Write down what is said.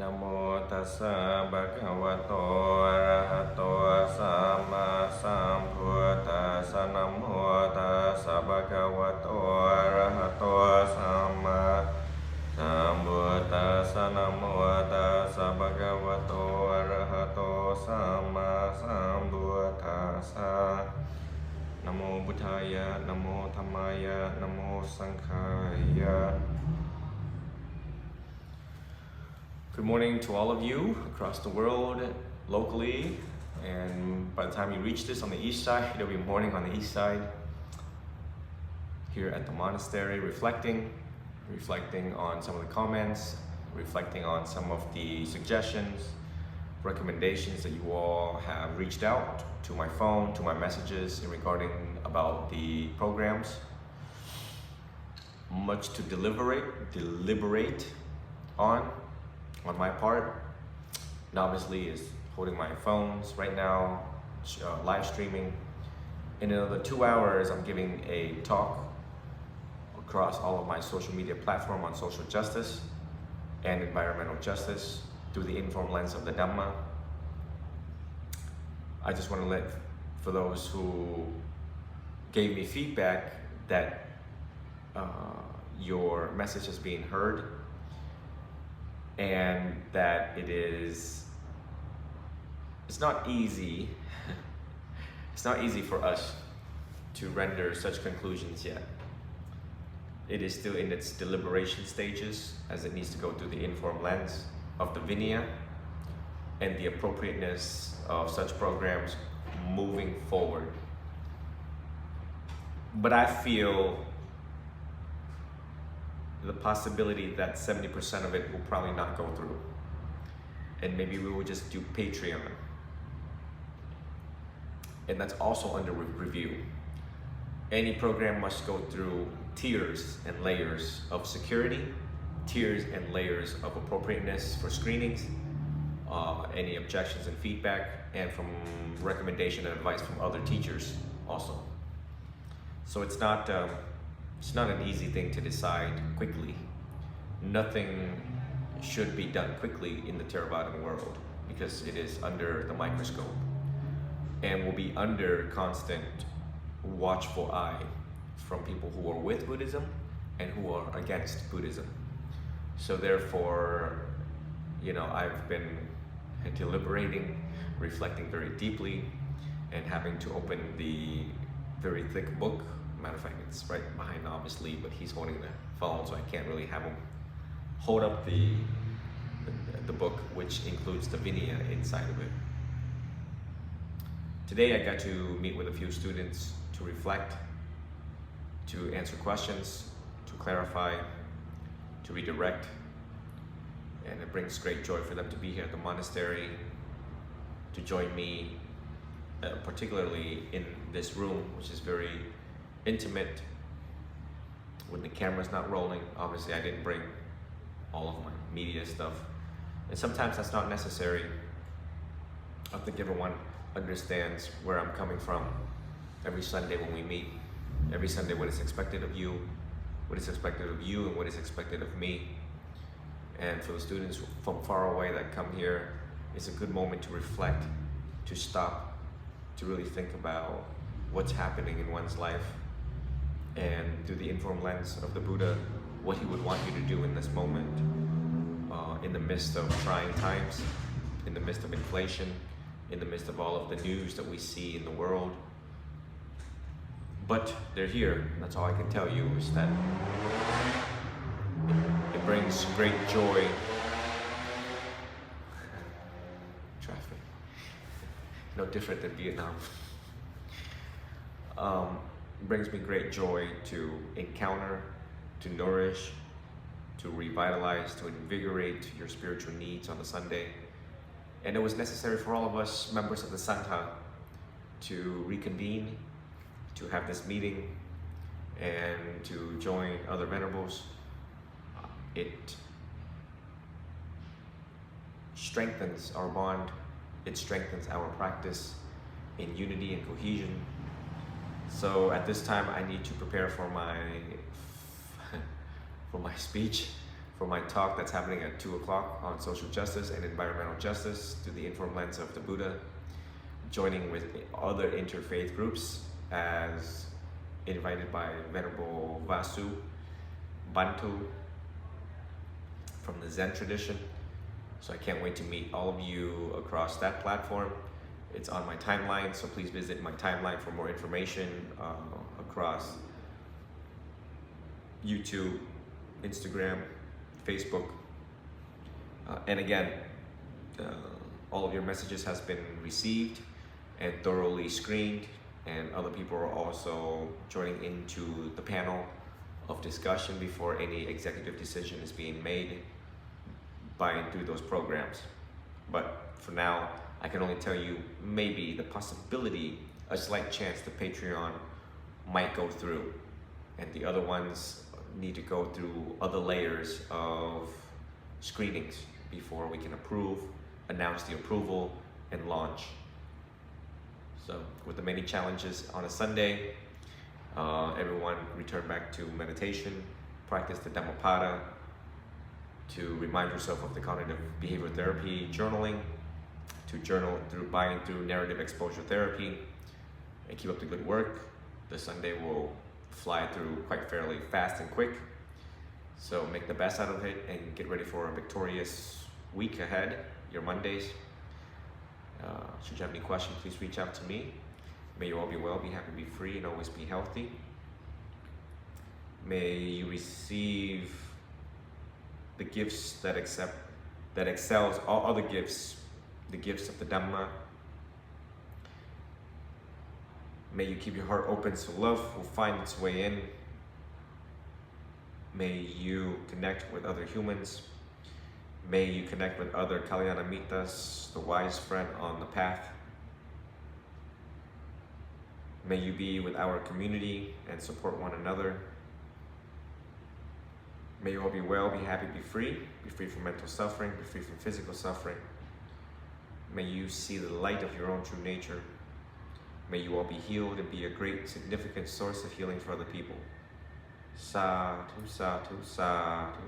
นะโมตัสสะภะคะวะโตอะระหะโตสัมมาสัมพุทธัสสะนะโมตัสสะภะคะวะโตอะระหะโตสัมมาสัมพุทธัสสะนะโมตัสสะภะคะวะโตอะระหะโตสัมมาสัมพุทธัสสะนะโมพุทธายะนะโมธัมมายะนะโมสังฆายะGood morning to all of you across the world, locally, and by the time you reach this on the east side, it'll be morning on the east side. Here at the monastery, reflecting on some of the comments, reflecting on some of the suggestions, recommendations that you all have reached out to my phone, to my messages regarding about the programs. Much to deliberate on my part. Obviously is holding my phones right now, live streaming. In another 2 hours, I'm giving a talk across all of my social media platform on social justice and environmental justice through the informed lens of the Dhamma. I just want to let, for those who gave me feedback that your message is being heard, and that it's not easy it's not easy for us to render such conclusions yet. It is still in its deliberation stages, as it needs to go through the informed lens of the Vinaya and the appropriateness of such programs moving forward. But I feel the possibility that 70% of it will probably not go through, and maybe we will just do Patreon, and that's also under review. Any program must go through tiers and layers of security, tiers and layers of appropriateness for screenings, any objections and feedback, and from recommendation and advice from other teachers also. So it's not an easy thing to decide quickly. Nothing should be done quickly in the Theravadan world because it is under the microscope and will be under constant watchful eye from people who are with Buddhism and who are against Buddhism. So therefore, I've been deliberating, reflecting very deeply, and having to open the very thick book. Matter of fact, it's right behind obviously, but he's holding the phone, so I can't really have him hold up the book, which includes the Vinaya inside of it. Today I got to meet with a few students to reflect, to answer questions, to clarify, to redirect, and it brings great joy for them to be here at the monastery, to join me, particularly in this room, which is very intimate, when the camera's not rolling. Obviously I didn't bring all of my media stuff, and sometimes that's not necessary. I think everyone understands where I'm coming from. Every Sunday when we meet, every Sunday what is expected of you, what is expected of you, and what is expected of me. And for the students from far away that come here, it's a good moment to reflect, to stop, to really think about what's happening in one's life, and through the informed lens of the Buddha, what he would want you to do in this moment, in the midst of trying times, in the midst of inflation, in the midst of all of the news that we see in the world. But they're here. That's all I can tell you, is that it brings great joy. Traffic. No different than Vietnam. Brings me great joy to encounter, to nourish, to revitalize, to invigorate your spiritual needs on a Sunday. And it was necessary for all of us members of the Sangha to reconvene, to have this meeting, and to join other venerables. It strengthens our bond, it strengthens our practice in unity and cohesion. So at this time I need to prepare for my speech, for my talk that's happening at 2 o'clock on social justice and environmental justice through the informed lens of the Buddha, joining with other interfaith groups as invited by Venerable Vasu Bantu from the Zen tradition. So I can't wait to meet all of you across that platform. It's on my timeline, so please visit my timeline for more information across YouTube, Instagram, Facebook. And again, all of your messages has been received and thoroughly screened, and other people are also joining into the panel of discussion before any executive decision is being made by and through those programs. But for now, I can only tell you maybe the possibility, a slight chance the Patreon might go through, and the other ones need to go through other layers of screenings before we can approve, announce the approval, and launch. So with the many challenges on a Sunday, everyone return back to meditation, practice the Dhammapada, to remind yourself of the cognitive behavioral therapy, journaling, to journal by and through narrative exposure therapy, and keep up the good work. The Sunday will fly through quite fairly fast and quick. So make the best out of it and get ready for a victorious week ahead, your Mondays. Should you have any questions, please reach out to me. May you all be well, be happy, be free, and always be healthy. May you receive the gifts that excels all other gifts, the gifts of the Dhamma. May you keep your heart open so love will find its way in. May you connect with other humans. May you connect with other Kalyana Mittas, the wise friend on the path. May you be with our community and support one another. May you all be well, be happy, be free from mental suffering, be free from physical suffering. May you see the light of your own true nature. May you all be healed and be a great, significant source of healing for other people. Sadhu, sadhu, sadhu.